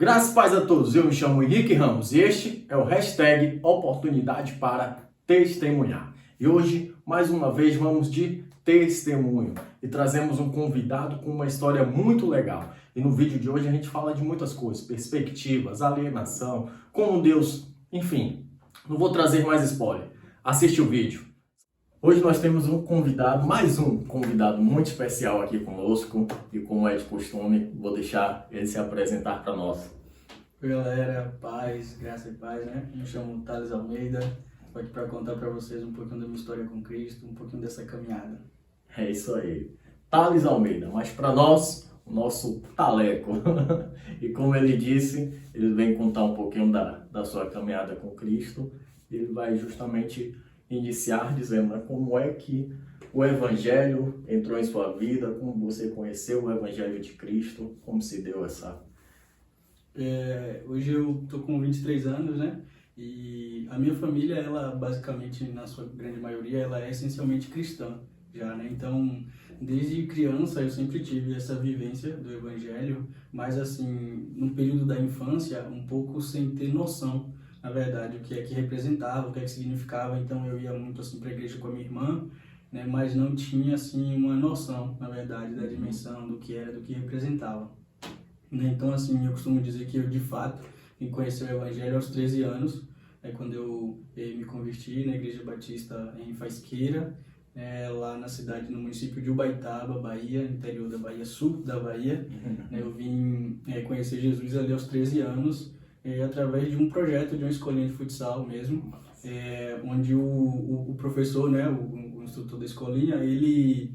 Graças e paz a todos, eu me chamo Henrique Ramos e este é o hashtag Oportunidade para Testemunhar. E hoje, mais uma vez, vamos de testemunho e trazemos um convidado com uma história muito legal. E no vídeo de hoje a gente fala de muitas coisas, perspectivas, alienação, como Deus, enfim, não vou trazer mais spoiler. Assiste o vídeo. Hoje nós temos um convidado, mais um convidado muito especial aqui conosco e como é de costume, vou deixar ele se apresentar para nós. Oi galera, paz, graça e paz, né? Me chamo Thales Almeida, estou aqui para contar para vocês um pouquinho da minha história com Cristo, um pouquinho dessa caminhada. É isso aí, Thales Almeida, mas para nós, o nosso Taleco. E como ele disse, ele vem contar um pouquinho da sua caminhada com Cristo. Ele vai justamente iniciar dizendo, né, como é que o Evangelho entrou em sua vida, como você conheceu o Evangelho de Cristo, como se deu essa... Hoje eu tô com 23 anos, né? E a minha família, ela basicamente, na sua grande maioria, ela é essencialmente cristã já, né? Então, desde criança eu sempre tive essa vivência do Evangelho, mas assim, no período da infância, um pouco sem ter noção, na verdade, o que é que representava, o que é que significava. Então eu ia muito assim para a igreja com a minha irmã, né? Mas não tinha assim uma noção, na verdade, da dimensão do que era, do que representava. Então, assim, eu costumo dizer que eu, de fato, me conheci o Evangelho aos 13 anos, quando eu me converti na Igreja Batista em Faisqueira, lá na cidade, no município de Ubaitaba, Bahia, interior da Bahia, sul da Bahia. Eu vim conhecer Jesus ali aos 13 anos, através de um projeto, de uma escolinha de futsal mesmo, onde o professor, né, o instrutor da escolinha, ele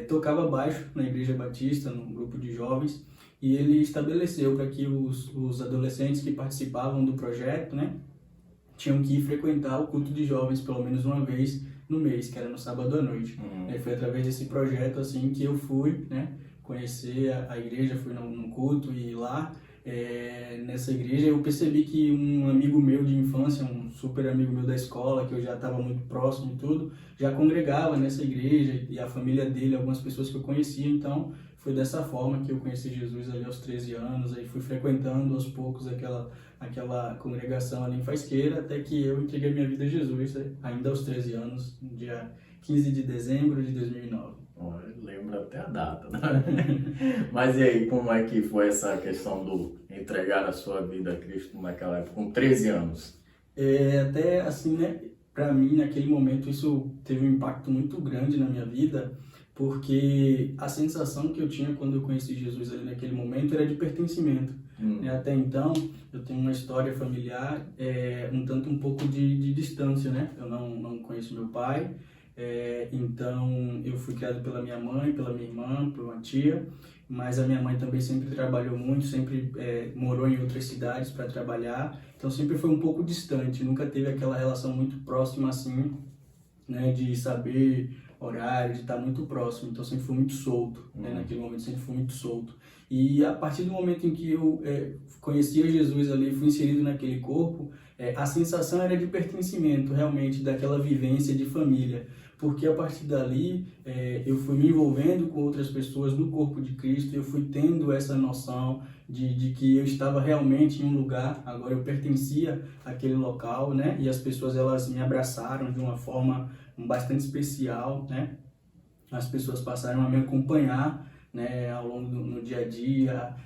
tocava baixo na Igreja Batista, num grupo de jovens, e ele estabeleceu para que os adolescentes que participavam do projeto, né, tinham que ir frequentar o culto de jovens pelo menos uma vez no mês, que era no sábado à noite. Foi através desse projeto assim que eu fui, né, conhecer a igreja, fui num culto e lá, nessa igreja eu percebi que um amigo meu de infância, um super amigo meu da escola, que eu já estava muito próximo e tudo, já congregava nessa igreja, e a família dele, algumas pessoas que eu conhecia. Então foi dessa forma que eu conheci Jesus ali aos 13 anos, aí fui frequentando aos poucos aquela congregação ali em Faisqueira, até que eu entreguei minha vida a Jesus, ainda aos 13 anos, no dia 15 de dezembro de 2009. Lembra até a data, né? Mas e aí, como é que foi essa questão do entregar a sua vida a Cristo naquela época, com 13 anos? Até assim, né, para mim, naquele momento, isso teve um impacto muito grande na minha vida, porque a sensação que eu tinha quando eu conheci Jesus ali naquele momento era de pertencimento. Até então, eu tenho uma história familiar um pouco de distância, né? Eu não conheço meu pai, então eu fui criado pela minha mãe, pela minha irmã, por uma tia, mas a minha mãe também sempre trabalhou muito, sempre morou em outras cidades para trabalhar, então sempre foi um pouco distante, nunca teve aquela relação muito próxima assim, né, de saber horário, de estar muito próximo. Então sempre fui muito solto, né? Naquele momento sempre fui muito solto. E a partir do momento em que eu conhecia Jesus ali, fui inserido naquele corpo, a sensação era de pertencimento, realmente, daquela vivência de família. Porque a partir dali, eu fui me envolvendo com outras pessoas no corpo de Cristo, eu fui tendo essa noção de que eu estava realmente em um lugar, agora eu pertencia àquele local, né? E as pessoas, elas me abraçaram de uma forma bastante especial, né? As pessoas passaram a me acompanhar, né, ao longo no dia a dia,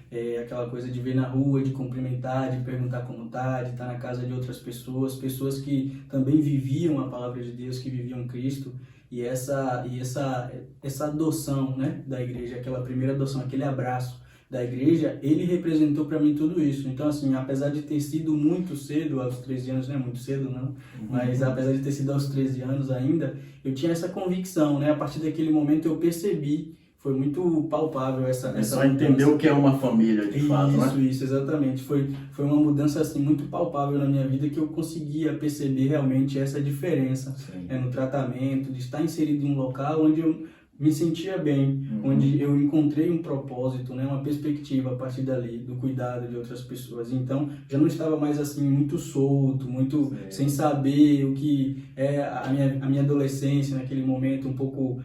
aquela coisa de ver na rua, de cumprimentar, de perguntar como tá, de estar na casa de outras pessoas, pessoas que também viviam a palavra de Deus, que viviam Cristo, e essa adoção, né, da igreja, aquela primeira adoção, aquele abraço da igreja, ele representou para mim tudo isso. Então, assim, apesar de ter sido muito cedo, aos 13 anos, não é muito cedo, não, mas apesar de ter sido aos 13 anos ainda, eu tinha essa convicção, né? A partir daquele momento eu percebi, foi muito palpável essa Só entendeu o que é uma família, de fato, né? Isso, exatamente. Foi uma mudança, assim, muito palpável na minha vida, que eu conseguia perceber realmente essa diferença no tratamento, de estar inserido em um local onde eu me sentia bem, onde eu encontrei um propósito, né, uma perspectiva a partir dali, do cuidado de outras pessoas. Então, já não estava mais assim muito solto, muito sem saber o que é a minha adolescência naquele momento, um pouco,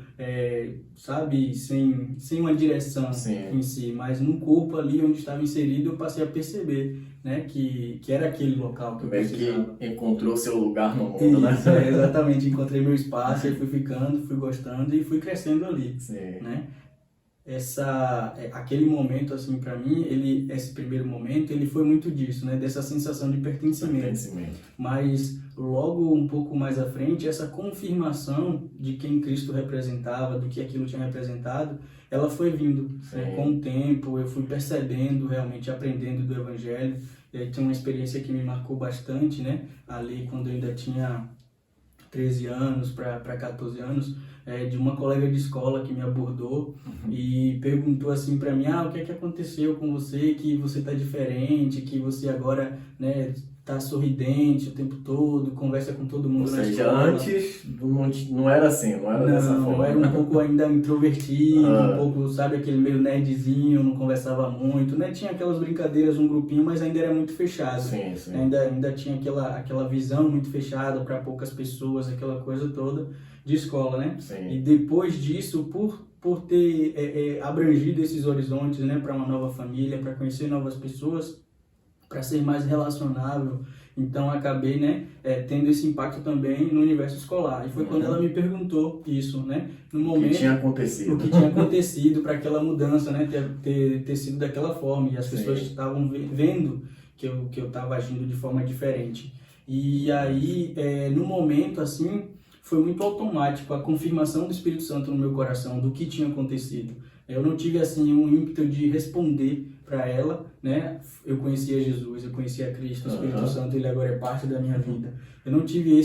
sabe, sem uma direção em si, mas no corpo ali onde estava inserido, eu passei a perceber, né, que era aquele local que eu precisava. Que encontrou seu lugar no mundo, isso, né? Exatamente, encontrei meu espaço, aí fui ficando, fui gostando e fui crescendo ali, né? Aquele momento, assim, para mim, esse primeiro momento, ele foi muito disso, né? Dessa sensação de pertencimento. Mas logo um pouco mais à frente, essa confirmação de quem Cristo representava, do que aquilo tinha representado, ela foi vindo, né? Com o tempo, eu fui percebendo, realmente aprendendo do Evangelho. E aí tem uma experiência que me marcou bastante, né? Ali quando eu ainda tinha 13 anos para 14 anos, de uma colega de escola que me abordou e perguntou assim para mim, o que é que aconteceu com você, que você tá diferente, que você agora, né, tá sorridente o tempo todo, conversa com todo mundo na escola. Antes não era assim, não era dessa forma. Eu era um pouco ainda introvertido, um pouco, sabe, aquele meio nerdzinho, não conversava muito, né? Tinha aquelas brincadeiras, um grupinho, mas ainda era muito fechado. Sim. Ainda tinha aquela visão muito fechada para poucas pessoas, aquela coisa toda de escola, né? Sim. E depois disso, por ter abrangido esses horizontes, né, para uma nova família, para conhecer novas pessoas, para ser mais relacionável, então acabei, né, tendo esse impacto também no universo escolar. E foi quando ela me perguntou isso, né, no momento o que tinha acontecido para aquela mudança, né, ter sido daquela forma, e as pessoas estavam vendo que eu estava agindo de forma diferente. E aí, no momento assim, foi muito automático a confirmação do Espírito Santo no meu coração do que tinha acontecido. Eu não tive assim um ímpeto de responder para ela, né? Eu conhecia Jesus, eu conhecia Cristo, o Espírito Santo, ele agora é parte da minha vida. Eu não tive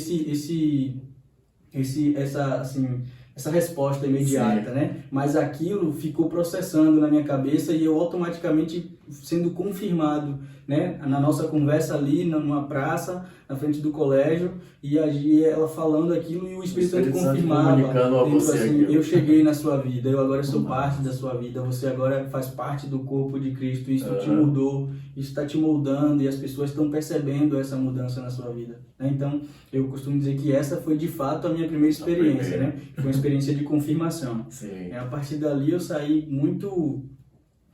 essa resposta imediata, né? Mas aquilo ficou processando na minha cabeça e eu automaticamente sendo confirmado, né? Na nossa conversa ali, numa praça, na frente do colégio, e ela falando aquilo e o Espírito Santo confirmava, comunicando a você assim, eu cheguei na sua vida, eu agora sou parte da sua vida, você agora faz parte do corpo de Cristo, isso te mudou, isso está te moldando e as pessoas estão percebendo essa mudança na sua vida, né? Então, eu costumo dizer que essa foi de fato a minha primeira experiência, né? Foi uma experiência de confirmação. A partir dali eu saí muito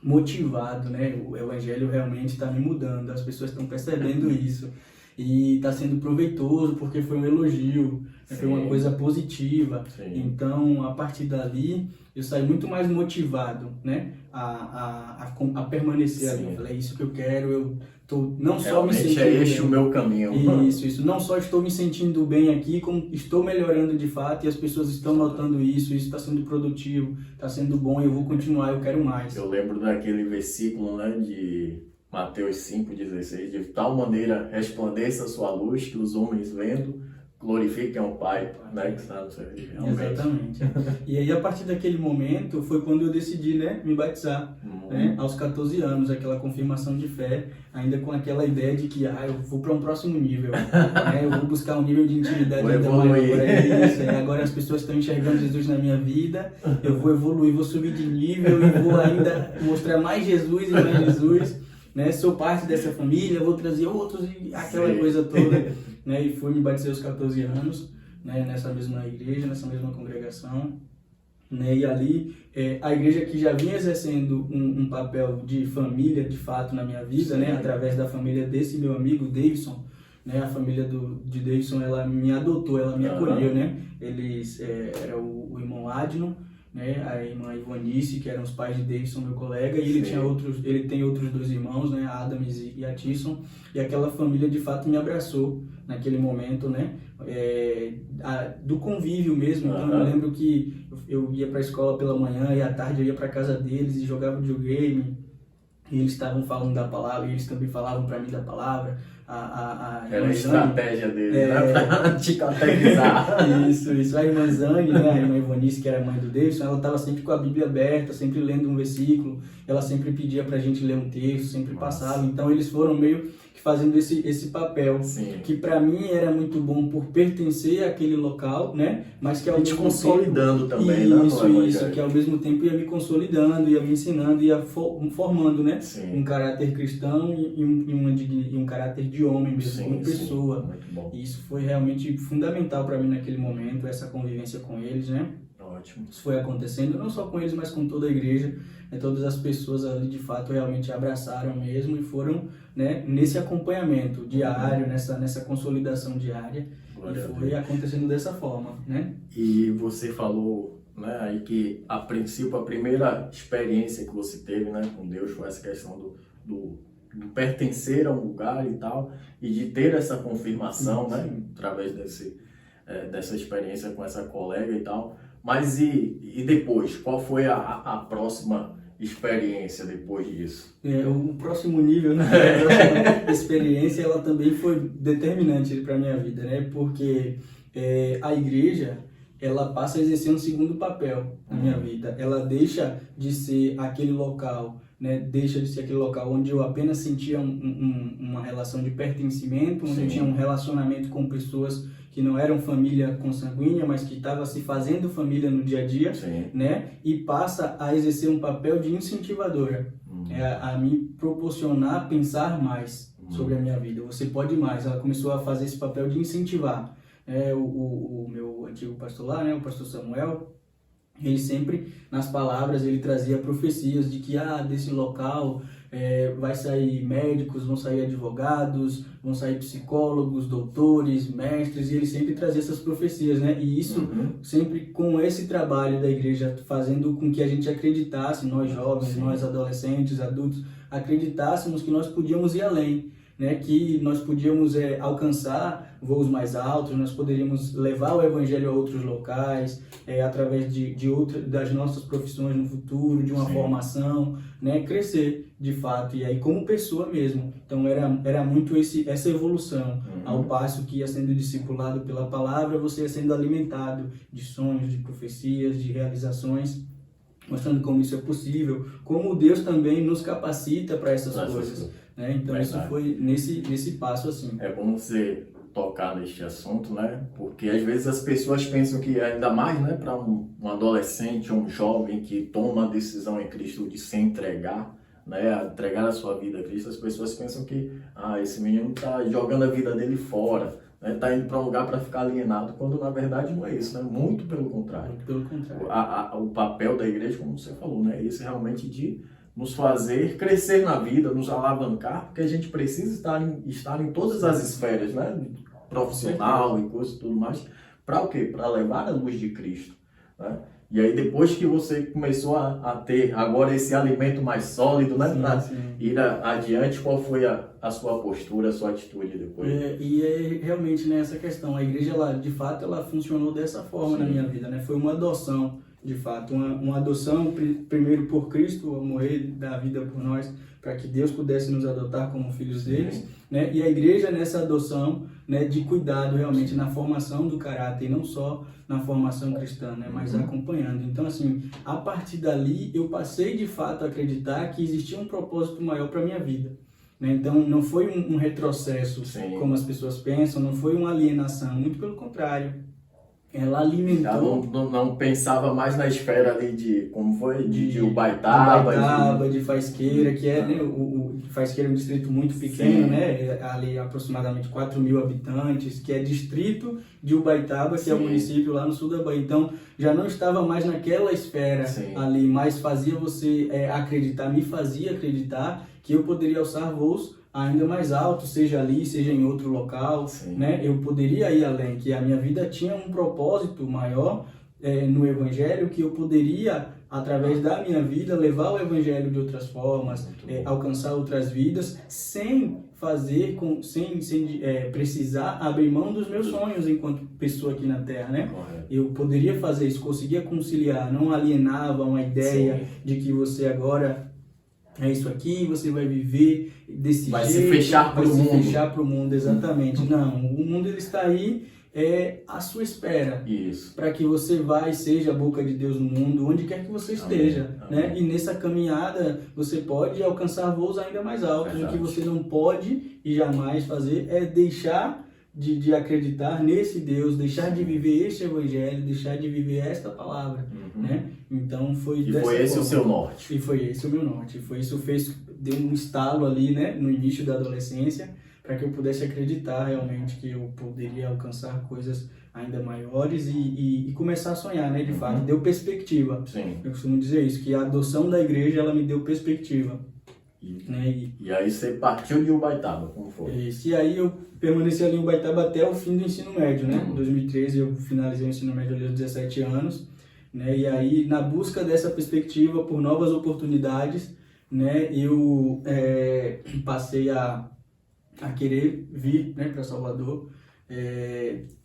motivado, né? O Evangelho realmente está me mudando, as pessoas estão percebendo isso. E está sendo proveitoso porque foi um elogio, foi uma coisa positiva. Então, a partir dali, eu saí muito mais motivado, né, a permanecer ali. Eu falei, é isso que eu quero, eu tô não só me sentindo bem. Este o meu caminho. Isso. Não só estou me sentindo bem aqui, como estou melhorando de fato e as pessoas estão notando isso está sendo produtivo, está sendo bom e eu vou continuar, eu quero mais. Eu lembro daquele versículo, né, de Mateus 5,16, de tal maneira resplandeça a sua luz, que os homens vendo glorifiquem ao Pai, né, que está no céu. Exatamente. E aí, a partir daquele momento, foi quando eu decidi, né, me batizar, né, aos 14 anos, aquela confirmação de fé, ainda com aquela ideia de que, eu vou para um próximo nível, né, eu vou buscar um nível de intimidade ainda maior. Agora as pessoas estão enxergando Jesus na minha vida, eu vou evoluir, vou subir de nível e vou ainda mostrar mais Jesus e mais Jesus, né, sou parte dessa família, vou trazer outros e aquela coisa toda, né, e fui me batizar aos 14 anos, né, nessa mesma igreja, nessa mesma congregação, né, e ali a igreja que já vinha exercendo um papel de família, de fato, na minha vida, né, através da família desse meu amigo Davidson, né, a família de Davidson, ela me adotou, ela me acolheu, né, eles, era o irmão Adno, né, a irmã Ivonice, que eram os pais de Davidson, meu colega, e ele tem outros dois irmãos, né, a Adams e a Tisson, e aquela família de fato me abraçou naquele momento, né, do convívio mesmo. Então eu lembro que eu ia para a escola pela manhã e à tarde eu ia para casa deles e jogava videogame, e eles estavam falando da palavra, e eles também falavam para mim da palavra. Era a estratégia deles, né? Pra te catequizar. Isso. A irmã Zane, né? A irmã Ivonice, que era a mãe do Davidson, ela estava sempre com a Bíblia aberta, sempre lendo um versículo, ela sempre pedia pra gente ler um texto, sempre passava. Então eles foram meio que fazendo esse papel, Sim. que para mim era muito bom por pertencer àquele local, né? Mas que ao E te mesmo consolidando tempo, também, né? Isso, que ao mesmo tempo ia me consolidando, ia me ensinando, ia formando, né? Sim. Um caráter cristão e um caráter de homem mesmo, Sim, como pessoa. Muito bom. E isso foi realmente fundamental para mim naquele momento, essa convivência com eles, né? Ótimo. Isso foi acontecendo, não só com eles, mas com toda a igreja. Todas as pessoas ali, de fato, realmente abraçaram mesmo e foram, né, nesse acompanhamento diário, nessa consolidação diária. Glória E a foi acontecendo dessa forma, né? E você falou, né, aí que a princípio a primeira experiência que você teve, né, com Deus foi essa questão do pertencer a um lugar e tal, e de ter essa confirmação, Sim, né, sim. através dessa experiência com essa colega e tal. Mas e depois? Qual foi a próxima experiência depois disso? O próximo nível, né? A experiência, ela também foi determinante para minha vida, né? Porque a igreja, ela passa a exercer um segundo papel na minha vida. Ela deixa de ser aquele local, né? Deixa de ser aquele local onde eu apenas sentia uma relação de pertencimento, onde eu tinha um relacionamento com pessoas que não eram família consanguínea, mas que estava se fazendo família no dia a dia, né? E passa a exercer um papel de incentivadora, a me proporcionar pensar mais sobre a minha vida. Você pode mais. Ela começou a fazer esse papel de incentivar. O meu antigo pastor lá, né? O pastor Samuel, ele sempre, nas palavras, ele trazia profecias de que desse local vai sair médicos, vão sair advogados, vão sair psicólogos, doutores, mestres, e ele sempre trazia essas profecias, né? E isso sempre com esse trabalho da igreja, fazendo com que a gente acreditasse, nós jovens, nós adolescentes, adultos, acreditássemos que nós podíamos ir além, né? Que nós podíamos alcançar voos mais altos, nós poderíamos levar o evangelho a outros locais, através das nossas profissões no futuro, de uma formação, né? Crescer de fato, e aí como pessoa mesmo. Então era muito essa evolução, ao passo que ia sendo discipulado pela palavra, você ia sendo alimentado de sonhos, de profecias, de realizações, mostrando como isso é possível, como Deus também nos capacita para essas coisas, né? Então isso foi nesse passo assim. É bom você tocar neste assunto, né? Porque às vezes as pessoas pensam que, ainda mais, né, para um adolescente, um jovem que toma a decisão em Cristo de se entregar, né, entregar a sua vida a Cristo, as pessoas pensam que esse menino está jogando a vida dele fora, né, tá indo para um lugar para ficar alienado, quando na verdade não é isso, né? Muito pelo contrário. Muito pelo contrário. O papel da igreja, como você falou, né, é esse realmente de nos fazer crescer na vida, nos alavancar, porque a gente precisa estar em todas as esferas, né? Profissional e coisas e tudo mais. Para o quê? Para levar a luz de Cristo, né? E aí depois que você começou a ter agora esse alimento mais sólido, né? Para ir adiante, qual foi a sua postura, a sua atitude depois? Realmente, né, essa questão, a igreja, de fato, ela funcionou dessa forma na minha vida, né? Foi uma adoção, de fato, uma adoção primeiro por Cristo, ao morrer da vida por nós, para que Deus pudesse nos adotar como filhos deles, né? E a igreja nessa adoção, né, de cuidado realmente na formação do caráter, e não só na formação cristã, né, mas acompanhando. Então, assim, a partir dali eu passei de fato a acreditar que existia um propósito maior para minha vida, né? Então não foi um retrocesso, como as pessoas pensam, não foi uma alienação, muito pelo contrário. Ela alimentou... Não pensava mais na esfera ali de, como foi, de Ubaitaba, de Faisqueira, que é, né, o Faisqueira é um distrito muito pequeno, né, ali aproximadamente 4.000 habitantes, que é distrito de Ubaitaba, que é o município lá no sul da Bahia. Então, já não estava mais naquela esfera ali, mas fazia você me fazia acreditar que eu poderia alçar voos ainda mais alto, seja ali, seja em outro local, né? Eu poderia ir além, que a minha vida tinha um propósito maior no Evangelho, que eu poderia, através da minha vida, levar o Evangelho de outras formas, alcançar outras vidas, sem precisar abrir mão dos meus sonhos enquanto pessoa aqui na Terra, né? Eu poderia fazer isso, conseguia conciliar, não alienava uma ideia de que você agora... é isso aqui, você vai viver desse jeito, vai se fechar para o mundo. Fechar para o mundo, exatamente. Não, o mundo ele está aí é a sua espera. Isso. Para que você vá e seja a boca de Deus no mundo, onde quer que você esteja. Amém. Né? E nessa caminhada você pode alcançar voos ainda mais altos. Verdade. O que você não pode e jamais fazer é deixar de acreditar nesse Deus, deixar de viver este evangelho, deixar de viver esta palavra. Né? Então foi E dessa foi esse forma. o seu norte. E foi esse o meu norte. Foi isso deu um estalo ali, né, no início da adolescência, para que eu pudesse acreditar realmente que eu poderia alcançar coisas ainda maiores e começar a sonhar, né, de fato. Deu perspectiva. Sim. Eu costumo dizer isso, que a adoção da igreja, ela me deu perspectiva. Né? E aí você partiu de Ubaitaba, como foi? E aí eu permaneci ali em Ubaitaba até o fim do ensino médio, né? Em 2013 eu finalizei o ensino médio ali aos 17 anos, né? E aí, na busca dessa perspectiva por novas oportunidades, né, eu passei a querer vir, né, para Salvador.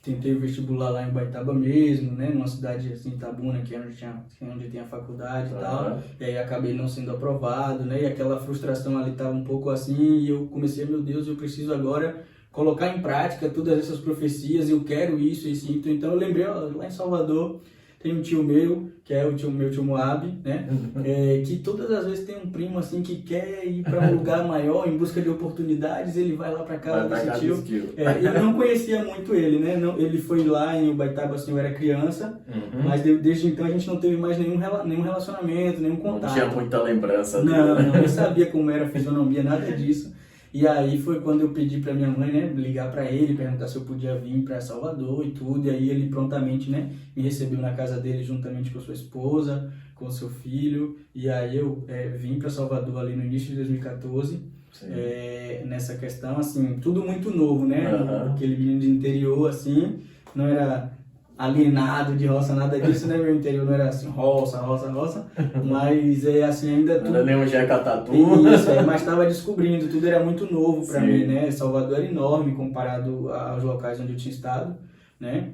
Tentei o vestibular lá em Ubaitaba mesmo, né, numa cidade assim, Itabuna, que é onde tem a faculdade e tal, e aí acabei não sendo aprovado, né, e aquela frustração ali estava um pouco assim, e eu comecei, meu Deus, eu preciso agora colocar em prática todas essas profecias, eu quero isso e sinto. Então eu lembrei, lá em Salvador tem um tio meu, que é meu tio Moab, né? Que todas as vezes tem um primo assim que quer ir para um lugar maior em busca de oportunidades, ele vai lá para casa desse tio. Eu não conhecia muito ele, né? Não, ele foi lá em Ubaitaba assim, eu era criança, mas desde então a gente não teve mais nenhum relacionamento, nenhum contato. Não tinha muita lembrança dele. Não, nem sabia como era a fisionomia, nada disso. E aí foi quando eu pedi para minha mãe, né, ligar para ele, perguntar se eu podia vir para Salvador e tudo. E aí ele prontamente, né, me recebeu na casa dele juntamente com sua esposa, com seu filho. E aí eu vim para Salvador ali no início de 2014. Nessa questão, assim, tudo muito novo, né? Aquele menino de interior, assim, não era alienado de roça, nada disso, né? Meu interior não era assim, roça, mas assim, ainda tudo... Não era nem um Jeca Tatu. Isso, mas estava descobrindo, tudo era muito novo para mim, né? Salvador era enorme comparado aos locais onde eu tinha estado, né?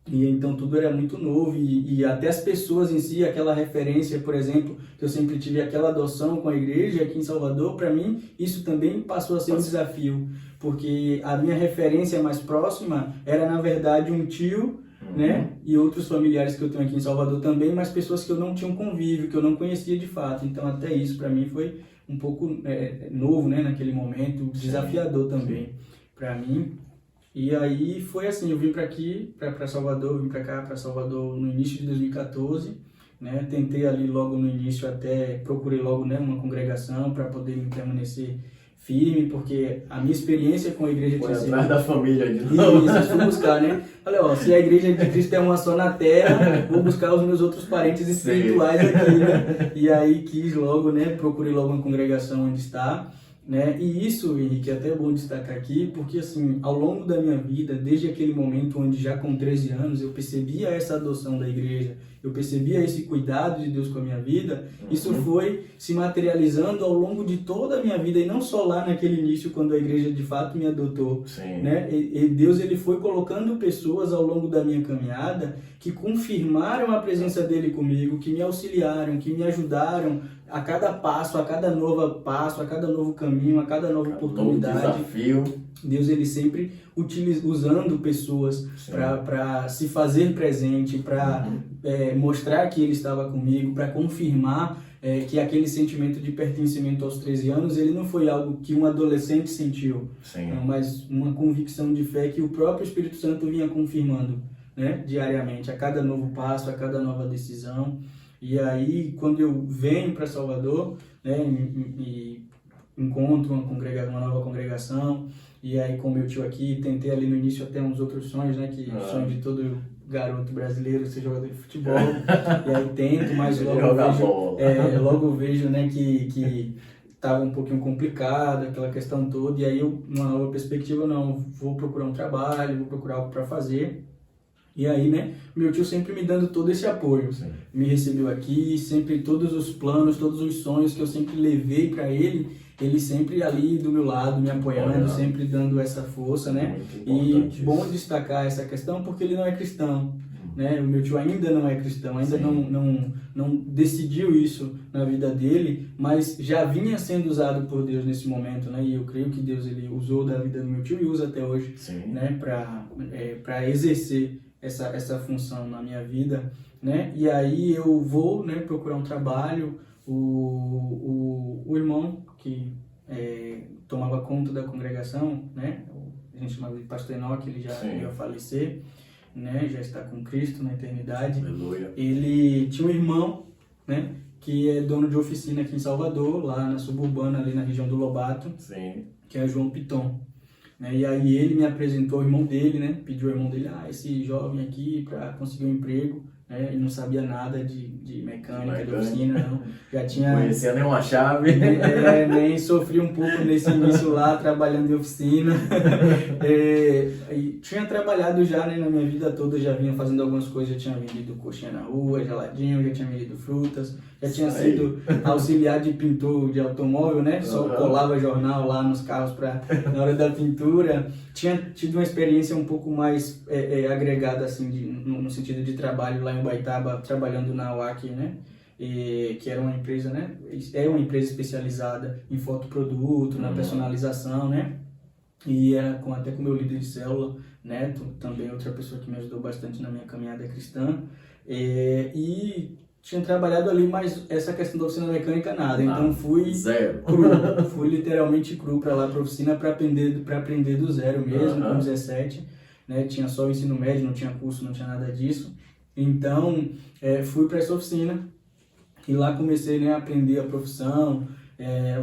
E então tudo era muito novo e até as pessoas em si, aquela referência, por exemplo, que eu sempre tive aquela adoção com a igreja aqui em Salvador, para mim isso também passou a ser um desafio, porque a minha referência mais próxima era na verdade um tio, né? E outros familiares que eu tenho aqui em Salvador também, mas pessoas que eu não tinha um convívio, que eu não conhecia de fato. Então até isso para mim foi um pouco novo, né? Naquele momento, desafiador também para mim. E aí foi assim, eu vim para aqui, para Salvador, vim para cá, para Salvador no início de 2014, né? Tentei ali logo no início até, procurei logo, né, uma congregação para poder me permanecer firme, porque a minha experiência com a igreja foi tinha sido... atrás da família de novo. Isso, fui buscar, né? Olha, se a igreja de Cristo é uma só na terra, vou buscar os meus outros parentes espirituais aqui, né? E aí quis logo, né? Procurei logo uma congregação onde está, né? E isso, Henrique, é até bom destacar aqui, porque assim, ao longo da minha vida, desde aquele momento onde já com 13 anos eu percebia essa adoção da igreja, eu percebia esse cuidado de Deus com a minha vida, isso foi se materializando ao longo de toda a minha vida, e não só lá naquele início, quando a igreja de fato me adotou. Né? E Deus ele foi colocando pessoas ao longo da minha caminhada que confirmaram a presença dele comigo, que me auxiliaram, que me ajudaram a cada passo, a cada novo passo, a cada novo caminho, a cada nova oportunidade. Novo desafio. Deus ele sempre usando pessoas para se fazer presente, para mostrar que ele estava comigo, para confirmar que aquele sentimento de pertencimento aos 13 anos ele não foi algo que um adolescente sentiu, mas uma convicção de fé que o próprio Espírito Santo vinha confirmando, né, diariamente, a cada novo passo, a cada nova decisão. E aí, quando eu venho para Salvador, né, e encontro uma nova congregação, e aí com meu tio aqui, tentei ali no início até uns outros sonhos, né, que o sonho de todo garoto brasileiro ser jogador de futebol, e aí tento, mas logo vejo, né, que estava um pouquinho complicado, aquela questão toda, e aí eu, numa nova perspectiva, não, vou procurar um trabalho, vou procurar algo para fazer. E aí, né, meu tio sempre me dando todo esse apoio, me recebeu aqui, sempre todos os planos, todos os sonhos que eu sempre levei para ele sempre ali do meu lado, me apoiando, sempre dando essa força, né? E bom destacar essa questão porque ele não é cristão, né? O meu tio ainda não é cristão, ainda Sim. não decidiu isso na vida dele, mas já vinha sendo usado por Deus nesse momento, né? E eu creio que Deus ele usou da vida do meu tio e usa até hoje, Sim. né? Para exercer essa função na minha vida, né? E aí eu vou, né, procurar um trabalho. O irmão que tomava conta da congregação, né? A gente chamava de Pastor Enoque, ele já Sim. ia falecer, né? Já está com Cristo na eternidade. Aleluia. Ele tinha um irmão, né? Que é dono de oficina aqui em Salvador, lá na suburbana, ali na região do Lobato, Sim. que é João Piton. Né? E aí ele me apresentou ao irmão dele, né? Pediu ao irmão dele, esse jovem aqui para conseguir um emprego, né? Ele não sabia nada de mecânica, de oficina, não. Já tinha... Não conhecia nenhuma chave. Nem sofri um pouco nesse início lá, trabalhando em oficina. E tinha trabalhado já, né, na minha vida toda, já vinha fazendo algumas coisas, já tinha vendido coxinha na rua, geladinho, já tinha vendido frutas, já tinha sido auxiliar de pintor de automóvel, né? Só colava jornal lá nos carros na hora da pintura. Tinha tido uma experiência um pouco mais agregada, assim, no sentido de trabalho lá em Ubaitaba, trabalhando na UAC, né? Que era uma empresa, né? É uma empresa especializada em fotoproduto, na personalização, né? E era até com o meu líder de célula, Neto, também outra pessoa que me ajudou bastante na minha caminhada cristã. E tinha trabalhado ali, mas essa questão da oficina mecânica nada. Então fui zero. Cru, fui literalmente cru para lá para a oficina para aprender do zero mesmo, com 17, né? Tinha só o ensino médio, não tinha curso, não tinha nada disso. Então fui para essa oficina e lá comecei, né, a aprender a profissão.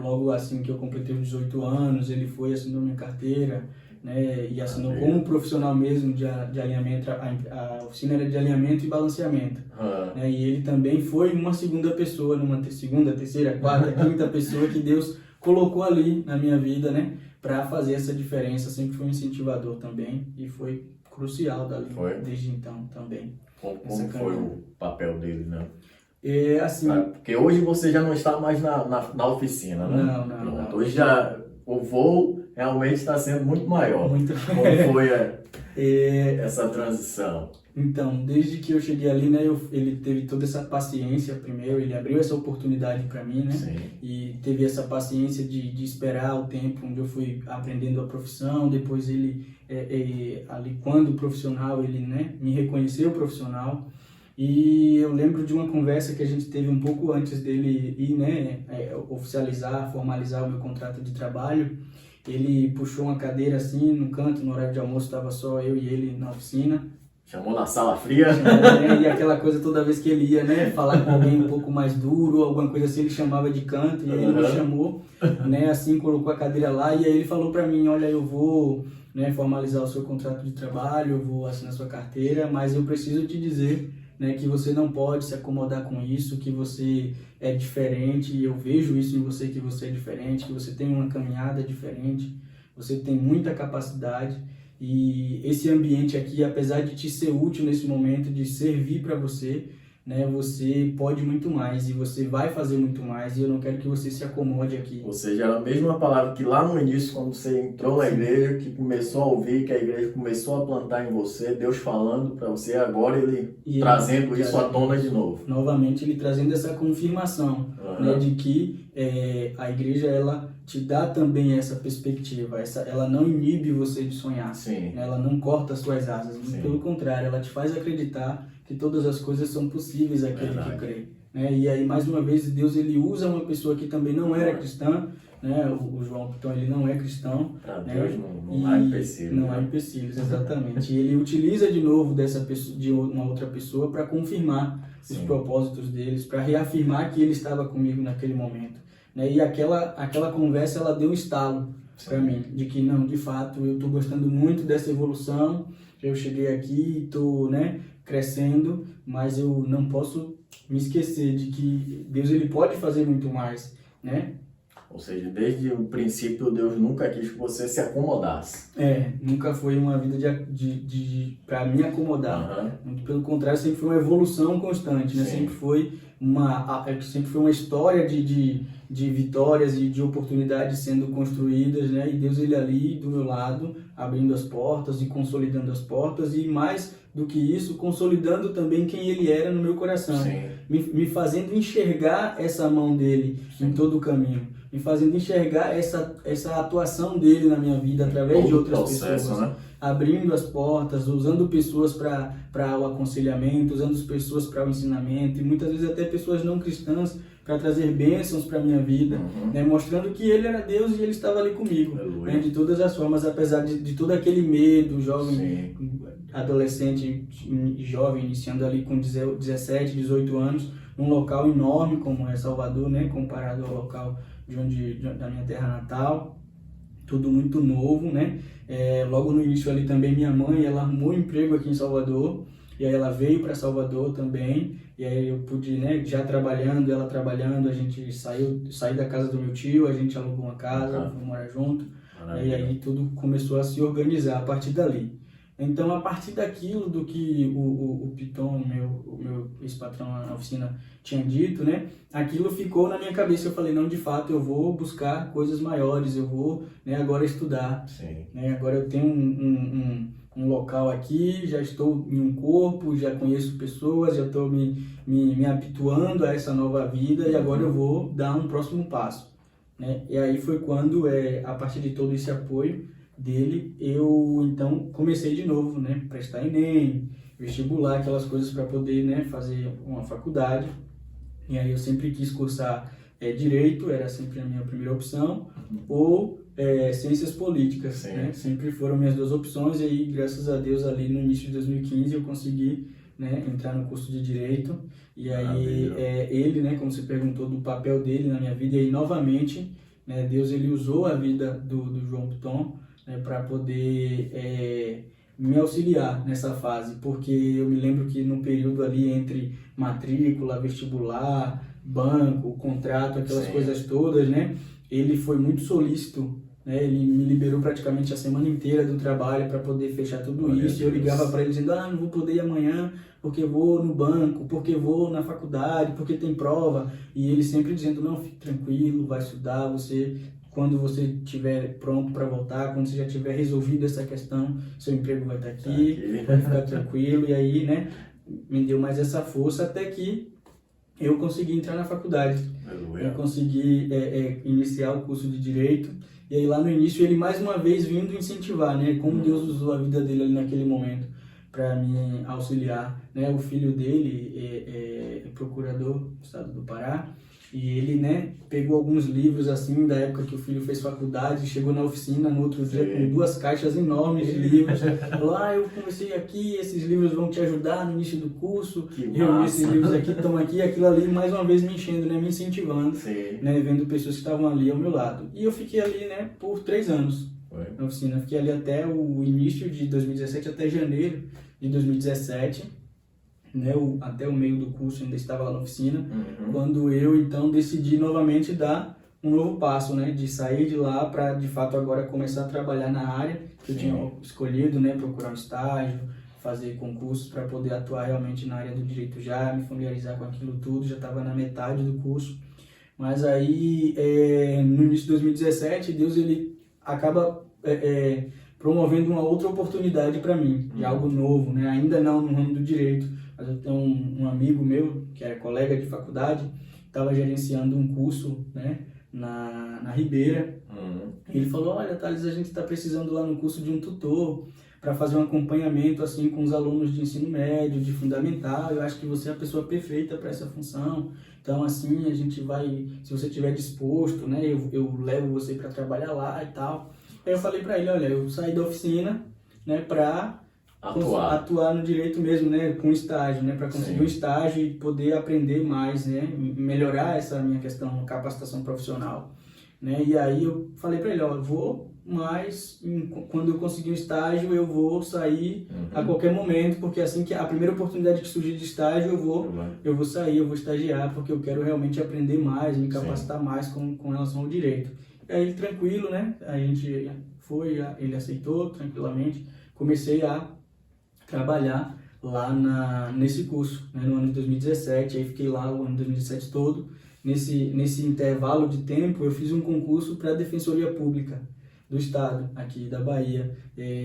Logo assim que eu completei os 18 anos, ele foi, assinou minha carteira, né, e assinou como profissional mesmo de alinhamento. A oficina era de alinhamento e balanceamento, né, e ele também foi uma segunda pessoa, numa segunda, terceira, quarta, quinta pessoa que Deus colocou ali na minha vida, né, para fazer essa diferença. Sempre foi um incentivador também e foi crucial dali, desde então também. Como foi o papel dele, né? Assim, porque hoje você já não está mais na oficina, né? Não. Hoje já o voo realmente está sendo muito maior. Muito. Como foi essa transição? Então, desde que eu cheguei ali, né, ele teve toda essa paciência primeiro, ele abriu essa oportunidade para mim, né? Sim. E teve essa paciência de esperar o tempo onde eu fui aprendendo a profissão. Depois ele, ali quando profissional, ele, né, me reconheceu profissional. E eu lembro de uma conversa que a gente teve um pouco antes dele ir, né, oficializar, formalizar o meu contrato de trabalho. Ele puxou uma cadeira assim no canto, no horário de almoço, estava só eu e ele na oficina. Chamou na sala fria. E aquela coisa, toda vez que ele ia, né, falar com alguém um pouco mais duro, alguma coisa assim, ele chamava de canto. E aí ele me chamou, né, assim, colocou a cadeira lá. E aí ele falou para mim, olha, eu vou, né, formalizar o seu contrato de trabalho, eu vou assinar sua carteira, mas eu preciso te dizer, né, que você não pode se acomodar com isso, que você é diferente, e eu vejo isso em você, que você é diferente, que você tem uma caminhada diferente, você tem muita capacidade, e esse ambiente aqui, apesar de te ser útil nesse momento, de servir para você, né, você pode muito mais, e você vai fazer muito mais, e eu não quero que você se acomode aqui. Ou seja, era a mesma palavra que lá no início, quando você entrou na igreja, que começou a ouvir, que a igreja começou a plantar em você, Deus falando para você, agora ele trazendo isso à tona de novo. Novamente, ele trazendo essa confirmação, né, de que a igreja, ela te dá também essa perspectiva, ela não inibe você de sonhar, Sim. Ela não corta as suas asas, Sim. Pelo contrário, ela te faz acreditar que todas as coisas são possíveis àquele que crê. Né? E aí, mais uma vez, Deus ele usa uma pessoa que também não era cristã, né? O João Piton, ele não é cristão. Para né? Deus não há empecilhos. Não há empecilhos, exatamente. E ele utiliza de novo de uma outra pessoa para confirmar os propósitos deles, para reafirmar que ele estava comigo naquele momento. Né? E aquela conversa, ela deu um estalo para mim, de que não, de fato, eu estou gostando muito dessa evolução, eu cheguei aqui, estou, né, crescendo, mas eu não posso me esquecer de que Deus ele pode fazer muito mais, né? Ou seja, desde o princípio Deus nunca quis que você se acomodasse. Nunca foi uma vida para me acomodar. Muito pelo contrário, sempre foi uma evolução constante, né? Sempre foi uma história de vitórias e de oportunidades sendo construídas, né? E Deus ele ali do meu lado, abrindo as portas e consolidando as portas, e mais do que isso, consolidando também quem ele era no meu coração, me fazendo enxergar essa mão dele em todo o caminho, me fazendo enxergar essa atuação dele na minha vida através de outras pessoas, né? Abrindo as portas, usando pessoas para o aconselhamento, usando pessoas para o ensinamento, e muitas vezes até pessoas não cristãs para trazer bênçãos para a minha vida, né? Mostrando que ele era Deus e ele estava ali comigo, né? De todas as formas, apesar de todo aquele medo, jovem, adolescente e jovem, iniciando ali com 17, 18 anos, num local enorme como é Salvador, né? Comparado ao local da minha terra natal, tudo muito novo, né? Logo no início ali também minha mãe, ela arrumou um emprego aqui em Salvador, e aí ela veio para Salvador também, e aí eu pude, né, já trabalhando, ela trabalhando, a gente saí da casa do meu tio, a gente alugou uma casa, fomos morar junto, e aí tudo começou a se organizar a partir dali. Então, a partir daquilo do que o Piton, o meu ex-patrão na oficina, tinha dito, né, aquilo ficou na minha cabeça. Eu falei, não, de fato, eu vou buscar coisas maiores, eu vou, né, agora estudar. Né, agora eu tenho um local aqui, já estou em um corpo, já conheço pessoas, já estou me habituando a essa nova vida, e agora eu vou dar um próximo passo. Né? E aí foi quando, a partir de todo esse apoio dele, eu então comecei de novo, né, prestar Enem, vestibular, aquelas coisas para poder, né, fazer uma faculdade. E aí eu sempre quis cursar Direito, era sempre a minha primeira opção, ou Ciências Políticas, né? Sempre foram minhas duas opções, e aí, graças a Deus, ali no início de 2015 eu consegui, né, entrar no curso de Direito. E aí ele, né, como você perguntou do papel dele na minha vida, e aí novamente, né, Deus ele usou a vida do João Piton, né, para poder me auxiliar nessa fase, porque eu me lembro que no período ali entre matrícula, vestibular, banco, contrato, aquelas coisas todas, né, ele foi muito solícito, né, ele me liberou praticamente a semana inteira do trabalho para poder fechar tudo isso, e eu ligava para ele dizendo, não vou poder ir amanhã, porque vou no banco, porque vou na faculdade, porque tem prova, e ele sempre dizendo, não, fique tranquilo, vai estudar, quando você estiver pronto para voltar, quando você já tiver resolvido essa questão, seu emprego vai estar aqui, pode ficar tranquilo. E aí, né, me deu mais essa força até que eu consegui entrar na faculdade. Eu consegui iniciar o curso de Direito. E aí lá no início ele mais uma vez vindo incentivar, né, como Deus usou a vida dele ali naquele momento para me auxiliar, né? O filho dele é procurador do estado do Pará. E ele, né, pegou alguns livros, assim, da época que o filho fez faculdade, chegou na oficina no outro dia com 2 caixas enormes de livros. Falou, eu comecei aqui, esses livros vão te ajudar no início do curso. Eu esses livros aqui estão aqui, aquilo ali, mais uma vez me enchendo, né, me incentivando, né, vendo pessoas que estavam ali ao meu lado. E eu fiquei ali, né, por 3 anos na oficina. Fiquei ali até o início de 2017, até janeiro de 2017. Né, até o meio do curso ainda estava lá na oficina, quando eu então decidi novamente dar um novo passo, né, de sair de lá para de fato agora começar a trabalhar na área que eu tinha escolhido, né, procurar um estágio, fazer concursos para poder atuar realmente na área do direito, já me familiarizar com aquilo tudo, já estava na metade do curso. Mas aí no início de 2017 Deus ele acaba promovendo uma outra oportunidade para mim, de algo novo, né, ainda não no ramo do direito. Mas eu tenho um amigo meu, que era colega de faculdade, estava gerenciando um curso, né, na Ribeira. Ele falou, olha, Thales, a gente está precisando lá no curso de um tutor para fazer um acompanhamento assim, com os alunos de ensino médio, de fundamental. Eu acho que você é a pessoa perfeita para essa função. Então, assim, a gente vai, se você estiver disposto, né, eu levo você para trabalhar lá e tal. Aí eu falei para ele, olha, eu saí da oficina, né, para atuar no direito mesmo, né, com estágio, né, para conseguir um estágio e poder aprender mais, né, melhorar essa minha questão, capacitação profissional, né, e aí eu falei para ele, eu vou, mas quando eu conseguir um estágio eu vou sair a qualquer momento, porque assim que a primeira oportunidade que surgir de estágio eu vou sair, eu vou estagiar, porque eu quero realmente aprender mais, me capacitar mais com relação ao direito. E aí tranquilo, né, a gente foi, ele aceitou tranquilamente, comecei a trabalhar lá nesse curso, né, no ano de 2017, aí fiquei lá o ano de 2017 todo. Nesse intervalo de tempo, eu fiz um concurso para a Defensoria Pública, do estado, aqui da Bahia.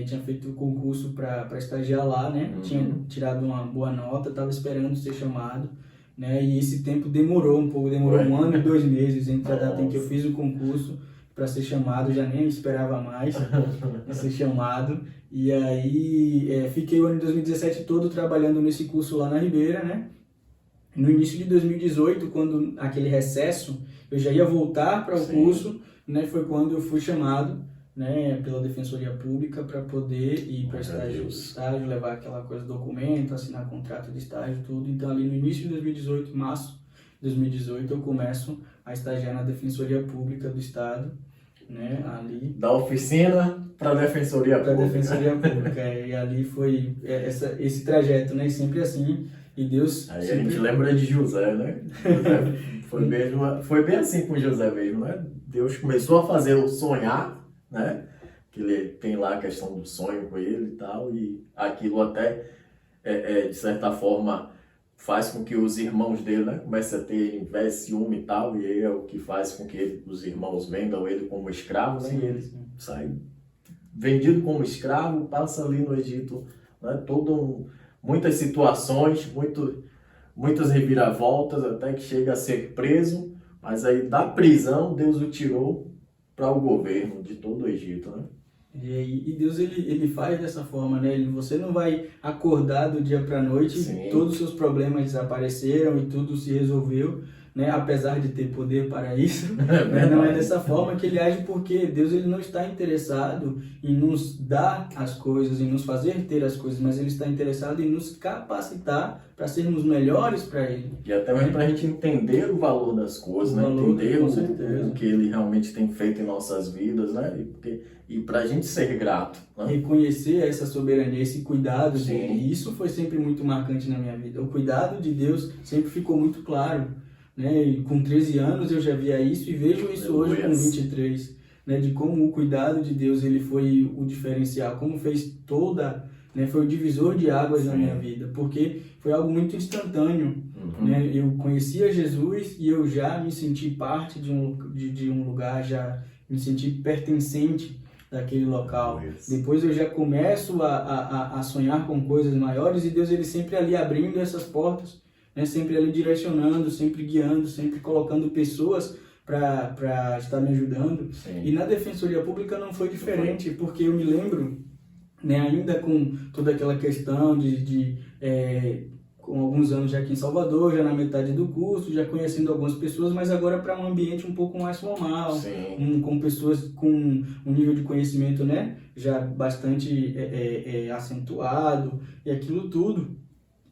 Tinha feito o concurso para estagiar lá, né? Tinha tirado uma boa nota, estava esperando ser chamado, né? E esse tempo demorou um pouco, demorou 1 ano e 2 meses entre a data em que eu fiz o concurso para ser chamado, já nem esperava mais ser chamado. E aí fiquei o ano de 2017 todo trabalhando nesse curso lá na Ribeira, né? No início de 2018, quando aquele recesso, eu já ia voltar para o curso, né? Foi quando eu fui chamado, né, pela Defensoria Pública para poder ir para estágio, levar aquela coisa, documento, assinar contrato de estágio, tudo. Então, ali no início de 2018, março de 2018, eu começo a estagiar na Defensoria Pública do Estado, né, ali... Da oficina para a Defensoria Pública. Para a Defensoria Pública, e ali foi esse trajeto, né, sempre assim, e Deus... Aí sempre... a gente lembra de José, né? Foi bem assim com José mesmo, né? Deus começou a fazer o sonhar, né? Que ele tem lá a questão do sonho com ele e tal, e aquilo até, de certa forma, faz com que os irmãos dele, né, comecem a ter inveja, ciúme e tal, e aí é o que faz com que os irmãos vendam ele como escravo, né? Sim, e ele sai vendido como escravo, passa ali no Egito, né? Muitas situações, muitas reviravoltas, até que chega a ser preso, mas aí da prisão Deus o tirou para o governo de todo o Egito, né? E Deus, ele faz dessa forma, né? Você não vai acordar do dia para a noite, todos os seus problemas desapareceram e tudo se resolveu, né? Apesar de ter poder para isso, não é dessa forma que ele age, porque Deus, ele não está interessado em nos dar as coisas, em nos fazer ter as coisas, mas ele está interessado em nos capacitar para sermos melhores para ele. E até mesmo para a gente entender o valor das coisas, né? Entender o que ele realmente tem feito em nossas vidas, né? E para a gente ser grato, né? Reconhecer essa soberania, esse cuidado dele. E isso foi sempre muito marcante na minha vida. O cuidado de Deus sempre ficou muito claro, né? E com 13 anos eu já via isso e vejo isso hoje com 23, né? De como o cuidado de Deus, ele foi o diferencial, como fez né? Foi o divisor de águas na minha vida, porque foi algo muito instantâneo, né? Eu conhecia Jesus e eu já me senti parte de um lugar, já me senti pertencente daquele local. Depois eu já começo a sonhar com coisas maiores e Deus, ele sempre ali abrindo essas portas, né? Sempre ali direcionando, sempre guiando, sempre colocando pessoas para estar me ajudando. E na Defensoria Pública não foi diferente, porque eu me lembro, né, ainda com toda aquela questão com alguns anos já aqui em Salvador, já na metade do curso, já conhecendo algumas pessoas, mas agora para um ambiente um pouco mais formal, com pessoas com um nível de conhecimento, né, já bastante acentuado e aquilo tudo.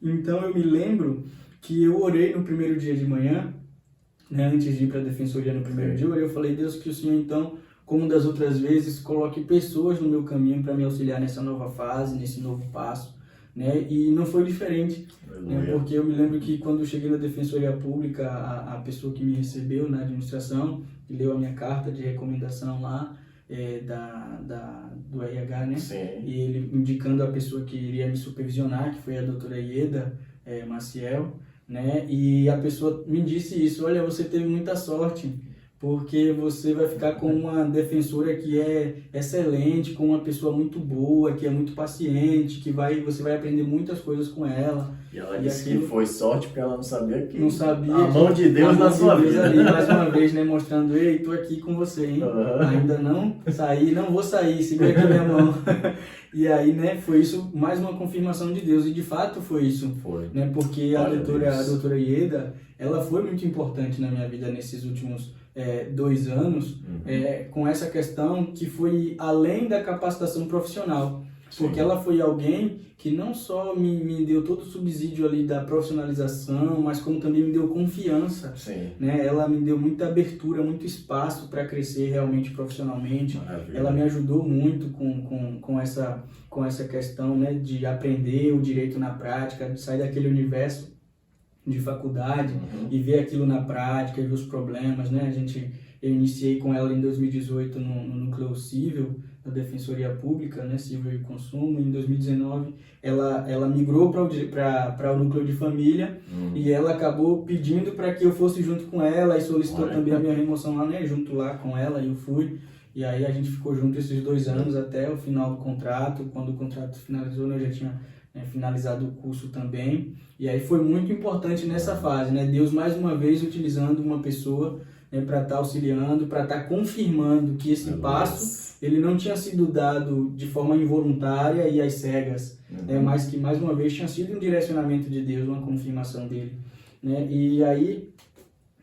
Então eu me lembro que eu orei no primeiro dia de manhã, né, antes de ir para a Defensoria no primeiro dia, eu falei: Deus, que o Senhor então, como das outras vezes, coloque pessoas no meu caminho para me auxiliar nessa nova fase, nesse novo passo, né? E não foi diferente, né? Porque eu me lembro que quando eu cheguei na Defensoria Pública, a pessoa que me recebeu na administração, que leu a minha carta de recomendação lá, do RH, né? E ele indicando a pessoa que iria me supervisionar, que foi a doutora Ieda Maciel, né? E a pessoa me disse isso: olha, você teve muita sorte, porque você vai ficar com uma defensora que é excelente, com uma pessoa muito boa, que é muito paciente, você vai aprender muitas coisas com ela. E ela disse que foi sorte porque ela não sabia que... Não sabia. A mão de Deus na sua vida. Ali, mais uma vez, né, mostrando: ei, tô aqui com você, hein? Ainda não saí, não vou sair, segura aqui minha mão. E aí, né, foi isso, mais uma confirmação de Deus, e de fato foi isso. Né, porque a doutora Ieda, ela foi muito importante na minha vida nesses últimos 2 anos, com essa questão que foi além da capacitação profissional. Porque ela foi alguém que não só me deu todo o subsídio ali da profissionalização, mas como também me deu confiança. Né? Ela me deu muita abertura, muito espaço para crescer realmente profissionalmente. Maravilha. Ela me ajudou muito com essa questão, né, de aprender o direito na prática, de sair daquele universo de faculdade e ver aquilo na prática, e ver os problemas, né? Eu iniciei com ela em 2018 no núcleo civil da Defensoria Pública, né, Civil e Consumo. Em 2019 ela migrou para o núcleo de família, e ela acabou pedindo para que eu fosse junto com ela, e solicitou também a minha remoção lá, né, junto lá com ela, e eu fui. E aí a gente ficou junto esses 2 anos até o final do contrato. Quando o contrato finalizou, né, eu já tinha finalizado o curso também. E aí foi muito importante nessa fase, né? Deus mais uma vez utilizando uma pessoa, né, para estar auxiliando, para estar confirmando que esse passo ele não tinha sido dado de forma involuntária e às cegas, né, mas que mais uma vez tinha sido um direcionamento de Deus, uma confirmação dele, né? E aí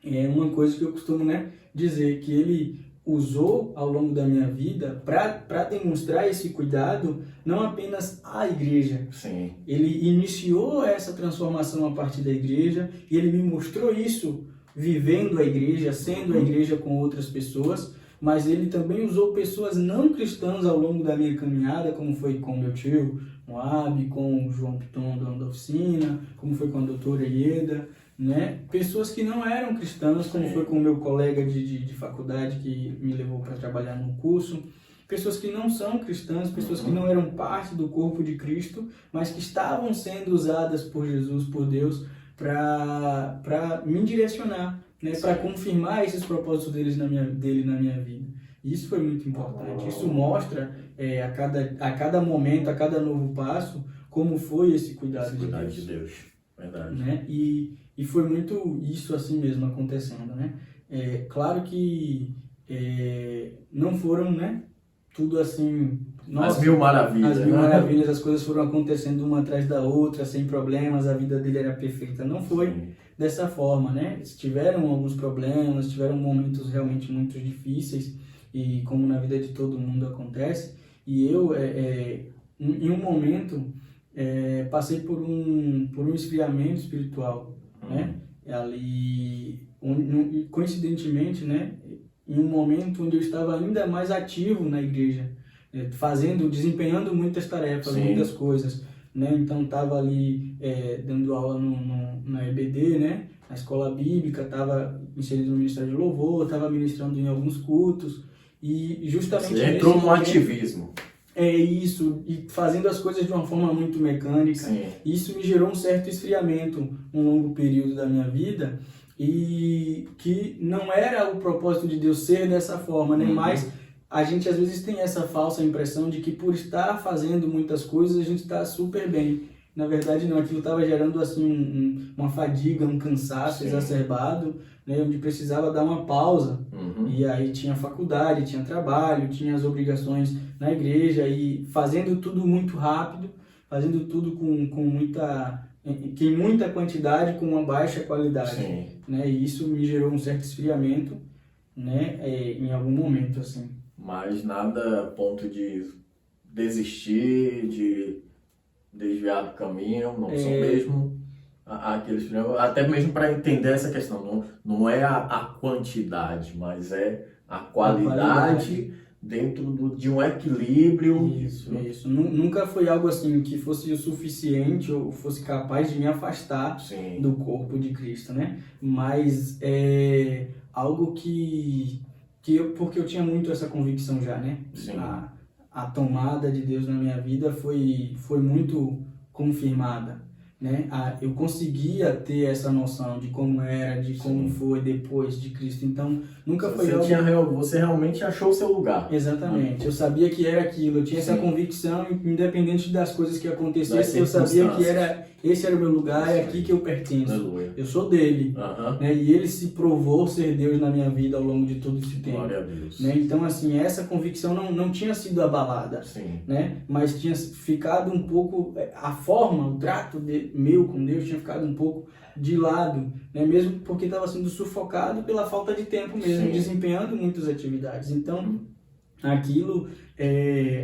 é uma coisa que eu costumo, né, dizer que ele usou ao longo da minha vida para demonstrar esse cuidado, não apenas à igreja. Sim. Ele iniciou essa transformação a partir da igreja e ele me mostrou isso vivendo a igreja, sendo a igreja com outras pessoas, mas ele também usou pessoas não cristãs ao longo da minha caminhada, como foi com meu tio Moab, com o João Piton, dono da oficina, como foi com a doutora Ieda, né? Pessoas que não eram cristãs, como foi com o meu colega de faculdade que me levou para trabalhar no curso, pessoas que não são cristãs, pessoas que não eram parte do corpo de Cristo, mas que estavam sendo usadas por Jesus, por Deus, para me direcionar, né? Para confirmar esses propósitos dele na minha vida. Isso foi muito importante. Isso mostra a cada momento, a cada novo passo, como foi esse cuidado de Deus. Verdade. Né? E foi muito isso assim mesmo acontecendo, né? Claro que não foram, né, tudo assim... Nossa, as mil maravilhas. As mil maravilhas, as coisas foram acontecendo uma atrás da outra, sem problemas, a vida dele era perfeita. Não foi dessa forma, né? Tiveram alguns problemas, tiveram momentos realmente muito difíceis, e como na vida de todo mundo acontece. E eu, em um momento... passei por um esfriamento espiritual, né? Ali, coincidentemente, né? Em um momento onde eu estava ainda mais ativo na igreja, desempenhando muitas tarefas, muitas coisas, né? Então estava ali dando aula na EBD, né? Na escola bíblica, estava inserido no Ministério de Louvor, estava ministrando em alguns cultos, e justamente... Você entrou no ativismo. Isso, e fazendo as coisas de uma forma muito mecânica. Isso me gerou um certo esfriamento num longo período da minha vida, e que não era o propósito de Deus ser dessa forma, né? Mas a gente às vezes tem essa falsa impressão de que por estar fazendo muitas coisas a gente está super bem. Na verdade não, aquilo estava gerando assim uma fadiga, um cansaço exacerbado, né, onde precisava dar uma pausa. E aí tinha faculdade, tinha trabalho, tinha as obrigações na igreja, e fazendo tudo muito rápido, fazendo tudo com muita quantidade, com uma baixa qualidade, né? E isso me gerou um certo esfriamento, né, em algum momento assim. Mas nada a ponto de desistir, de desviar do caminho, não são mesmo aqueles, até mesmo para entender essa questão, não é a quantidade, mas é a qualidade dentro de um equilíbrio. Isso. Nunca foi algo assim que fosse o suficiente ou fosse capaz de me afastar do corpo de Cristo, né? Mas é algo porque eu tinha muito essa convicção já, né? A tomada de Deus na minha vida foi muito confirmada, né? Eu conseguia ter essa noção de como era, de como foi depois de Cristo. Então, nunca foi algo... Você realmente achou o seu lugar. Exatamente. Eu sabia que era aquilo. Eu tinha essa convicção, independente das coisas que acontecessem. Eu sabia que esse era o meu lugar, é aqui que eu pertenço. Aleluia. Eu sou dele. Né? E ele se provou ser Deus na minha vida ao longo de todo esse tempo. Glória a Deus. Né? Então, assim, essa convicção não tinha sido abalada. Né? Mas tinha ficado um pouco... A forma, o trato meu com Deus tinha ficado um pouco de lado, né? Mesmo porque estava sendo sufocado pela falta de tempo mesmo, desempenhando muitas atividades. Então, aquilo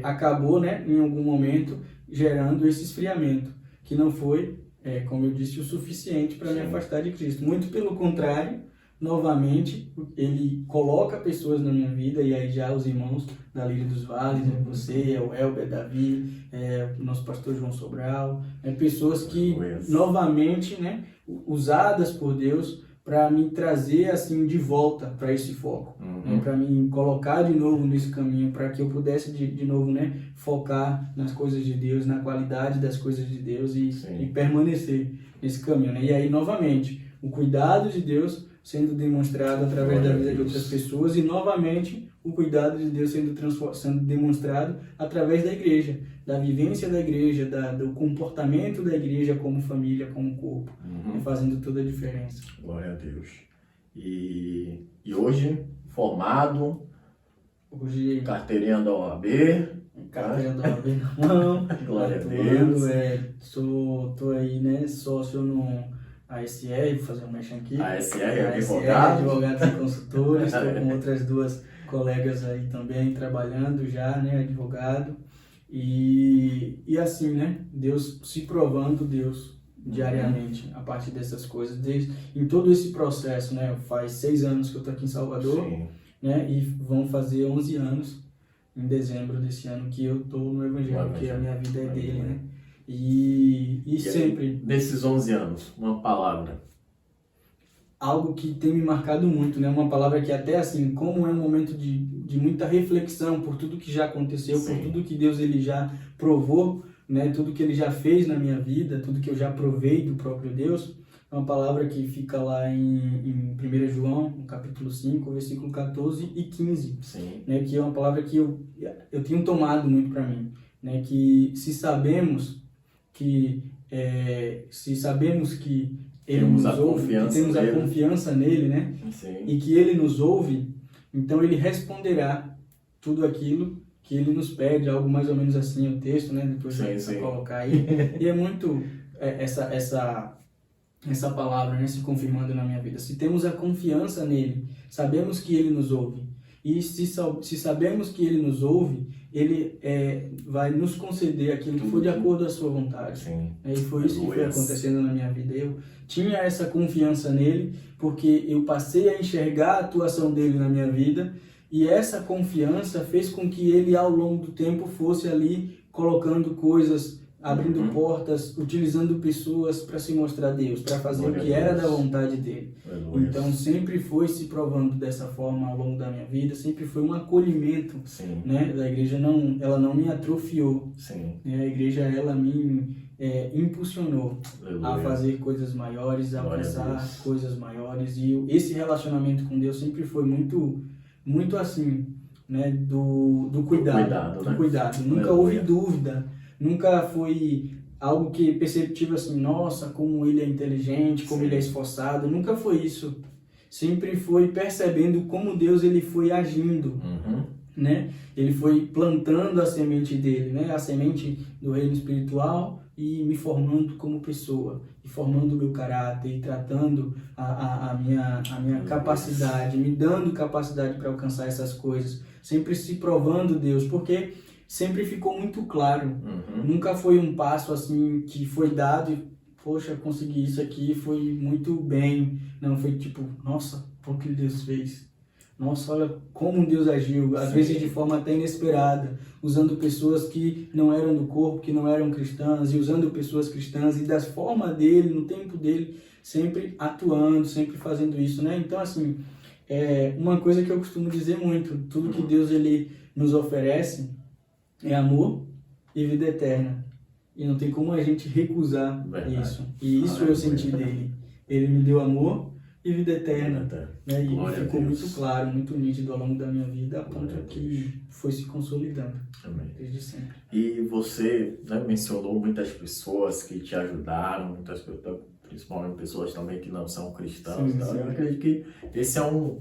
acabou, né, em algum momento, gerando esse esfriamento, que não foi, como eu disse, o suficiente para me afastar de Cristo. Muito pelo contrário, novamente, ele coloca pessoas na minha vida, e aí já os irmãos da Lírio dos Vales, você, o Elber, Davi, o nosso pastor João Sobral, pessoas que, novamente, né, usadas por Deus para me trazer assim de volta para esse foco, né, para me colocar de novo nesse caminho, para que eu pudesse de novo, né, focar nas coisas de Deus, na qualidade das coisas de Deus, e permanecer nesse caminho, né? E aí, novamente, o cuidado de Deus sendo demonstrado através da vida de outras pessoas e, novamente, o cuidado de Deus sendo demonstrado através da igreja, da vivência da igreja, do comportamento da igreja como família, como corpo, fazendo toda a diferença. Glória a Deus. E hoje, formado, hoje carteirinha da OAB. Carteira da OAB na mão. Glória a Deus. Tô aí, né, sócio no ASR, vou fazer um mexão aqui. ASR, advogados e consultores. Estou com outras duas colegas aí também trabalhando já, né, advogado. E assim, né, Deus se provando, Deus diariamente a partir dessas coisas, em todo esse processo, né, faz 6 anos que eu tô aqui em Salvador, né, e vão fazer 11 anos em dezembro desse ano que eu tô no Evangelho, que a minha vida é dele, né, e sempre... Aí, nesses 11 anos, uma palavra. Algo que tem me marcado muito, né, uma palavra que até assim, como é um momento de muita reflexão por tudo que já aconteceu, por tudo que Deus ele já provou, né, tudo que ele já fez na minha vida, tudo que eu já provei do próprio Deus, é uma palavra que fica lá em 1 João, no capítulo 5, versículo 14 e 15, né, que é uma palavra que eu tenho tomado muito para mim, né, que se sabemos que ele temos nos ouve, que temos a confiança nele, né, e que ele nos ouve, então ele responderá tudo aquilo que ele nos pede, algo mais ou menos assim, o texto, né? Depois vai colocar aí. E é muito essa palavra, né, se confirmando na minha vida. Se temos a confiança nele, sabemos que ele nos ouve. E se sabemos que ele nos ouve, ele vai nos conceder aquilo que for de acordo com a sua vontade. E foi isso que foi acontecendo na minha vida. Eu tinha essa confiança nele, porque eu passei a enxergar a atuação dele na minha vida. E essa confiança fez com que ele, ao longo do tempo, fosse ali colocando coisas, abrindo portas, utilizando pessoas para se mostrar a Deus, para fazer o que era da vontade dele. Então, sempre foi se provando dessa forma ao longo da minha vida, sempre foi um acolhimento, né, da igreja. Ela não me atrofiou. A igreja, ela me impulsionou a fazer coisas maiores, a alcançar coisas maiores. E esse relacionamento com Deus sempre foi muito assim, né, do cuidado, do cuidado. Nunca houve dúvida, nunca foi algo que perceptível assim, nossa, como ele é inteligente, como ele é esforçado, nunca foi isso. Sempre foi percebendo como Deus ele foi agindo, né? Ele foi plantando a semente dele, né? A semente do reino espiritual e me formando como pessoa, e formando o meu caráter, e tratando a minha capacidade, me dando capacidade para alcançar essas coisas, sempre se provando Deus, porque sempre ficou muito claro, nunca foi um passo assim que foi dado e, poxa, consegui isso aqui, foi muito bem, não foi tipo, nossa, o que Deus fez. Nossa, olha como Deus agiu, às vezes de forma até inesperada, usando pessoas que não eram do corpo, que não eram cristãs, e usando pessoas cristãs, e da forma dele, no tempo dele, sempre atuando, sempre fazendo isso, né? Então, assim, uma coisa que eu costumo dizer muito, tudo que Deus ele nos oferece é amor e vida eterna. E não tem como a gente recusar isso. E isso eu senti dele. Ele me deu amor e vida eterna, né? E ficou muito claro, muito nítido ao longo da minha vida, a ponto que foi se consolidando desde sempre. E você, né, mencionou muitas pessoas que te ajudaram, muitas pessoas, principalmente pessoas também que não são cristãs. Eu acredito que esse é um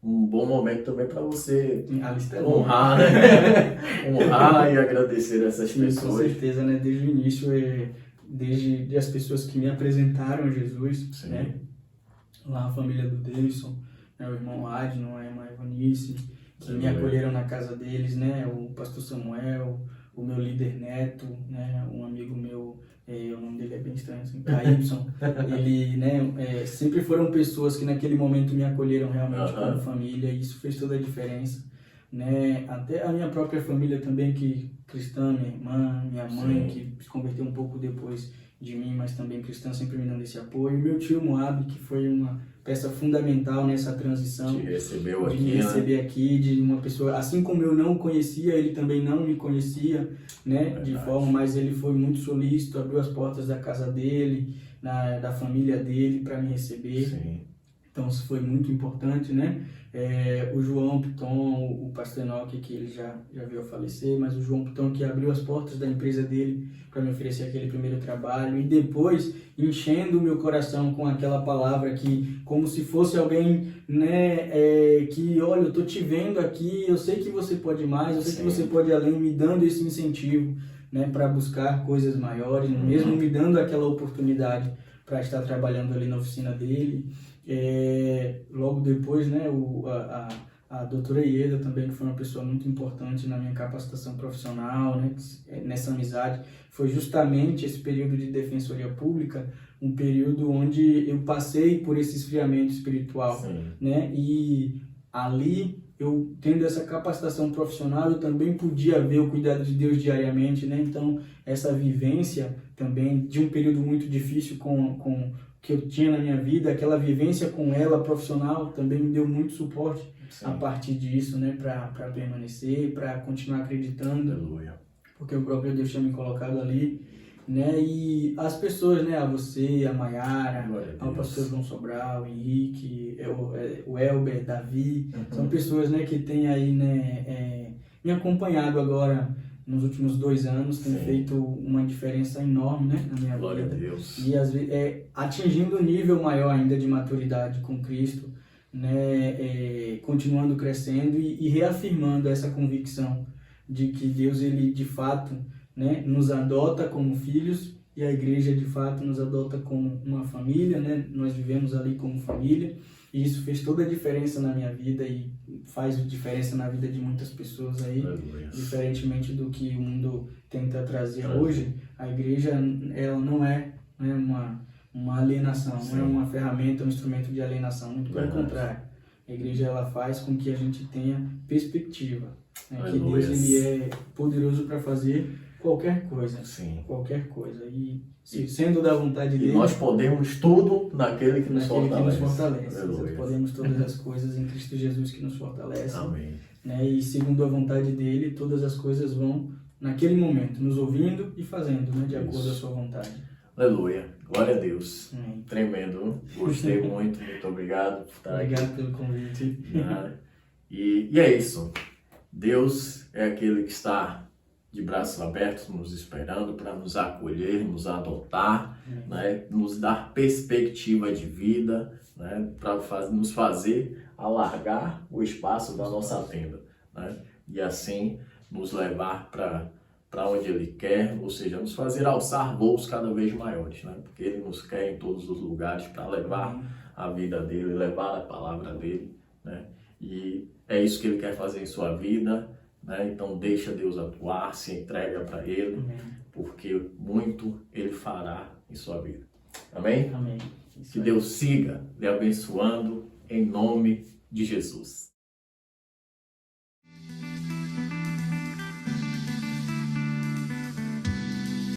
bom momento também para você honrar, né? Honrar e agradecer essas pessoas. Com certeza, né? Desde o início, desde as pessoas que me apresentaram a Jesus, né? Lá a família do Davidson, né, o irmão Adno, a irmã Evanice, que me acolheram na casa deles, né, o pastor Samuel, o meu líder Neto, né, um amigo meu, o nome dele é bem estranho, assim, Caípson, ele, né, sempre foram pessoas que naquele momento me acolheram realmente como família, e isso fez toda a diferença, né, até a minha própria família também, que cristã, minha irmã, minha mãe, que se converteu um pouco depois de mim, mas também cristã, sempre me dando esse apoio. E meu tio Moab, que foi uma peça fundamental nessa transição. Te recebeu aqui, de me receber aqui, de uma pessoa, assim como eu não o conhecia, ele também não me conhecia, né, de forma, mas ele foi muito solícito, abriu as portas da casa dele, da família dele para me receber. Então isso foi muito importante, né? O João Piton, o pastor Enoque, que ele já veio a falecer, mas o João Piton que abriu as portas da empresa dele para me oferecer aquele primeiro trabalho e depois enchendo o meu coração com aquela palavra que, como se fosse alguém, né, que, olha, eu tô te vendo aqui, eu sei que você pode mais, eu sei que você pode ir além, me dando esse incentivo, né, para buscar coisas maiores, mesmo me dando aquela oportunidade para estar trabalhando ali na oficina dele. Logo depois, né, a doutora Ieda também, que foi uma pessoa muito importante na minha capacitação profissional, né, nessa amizade, foi justamente esse período de defensoria pública, um período onde eu passei por esse esfriamento espiritual, né, e ali eu tendo essa capacitação profissional, eu também podia ver o cuidado de Deus diariamente, né, então essa vivência também de um período muito difícil com que eu tinha na minha vida, aquela vivência com ela profissional também me deu muito suporte a partir disso, né, para permanecer, para continuar acreditando, Aleluia. porque o próprio Deus tinha me colocado ali, né, e as pessoas, né, a você, a Maiara, ao pastor João Sobral, o Henrique, o Elber, Davi, são pessoas, né, que têm aí, né, me acompanhado agora nos últimos 2 anos, tem feito uma diferença enorme, né, na minha Glória vida. a Deus. E às vezes, atingindo um nível maior ainda de maturidade com Cristo, né, continuando crescendo e reafirmando essa convicção de que Deus, ele de fato, né, nos adota como filhos e a igreja de fato nos adota como uma família, né, nós vivemos ali como família. E isso fez toda a diferença na minha vida e faz diferença na vida de muitas pessoas aí. Aleluia. Diferentemente do que o mundo tenta trazer hoje, a igreja, ela não é, né, uma alienação, não é uma ferramenta, um instrumento de alienação, muito pelo contrário. A igreja, ela faz com que a gente tenha perspectiva, né, que Deus, ele é poderoso para fazer qualquer coisa, qualquer coisa. E sendo da vontade dele, nós podemos tudo naquele que nos fortalece. Nós podemos todas as coisas em Cristo Jesus que nos fortalece. Amém. Né? E segundo a vontade dele, todas as coisas vão naquele momento, nos ouvindo e fazendo, né, de acordo com a sua vontade. Aleluia. Glória a Deus. Tremendo. Gostei muito. Muito obrigado por estar aqui. Obrigado pelo convite. E é isso. Deus é aquele que está de braços abertos nos esperando para nos acolher, nos adotar, né, nos dar perspectiva de vida, né, para nos fazer alargar o espaço da nossa tenda, né, e assim nos levar para onde Ele quer, ou seja, nos fazer alçar voos cada vez maiores, né, porque Ele nos quer em todos os lugares para levar a vida dEle, levar a palavra dEle, né, e é isso que Ele quer fazer em sua vida. Né? Então deixa Deus atuar, se entrega para Ele, porque muito Ele fará em sua vida. Amém? Amém. Que Deus siga lhe abençoando em nome de Jesus.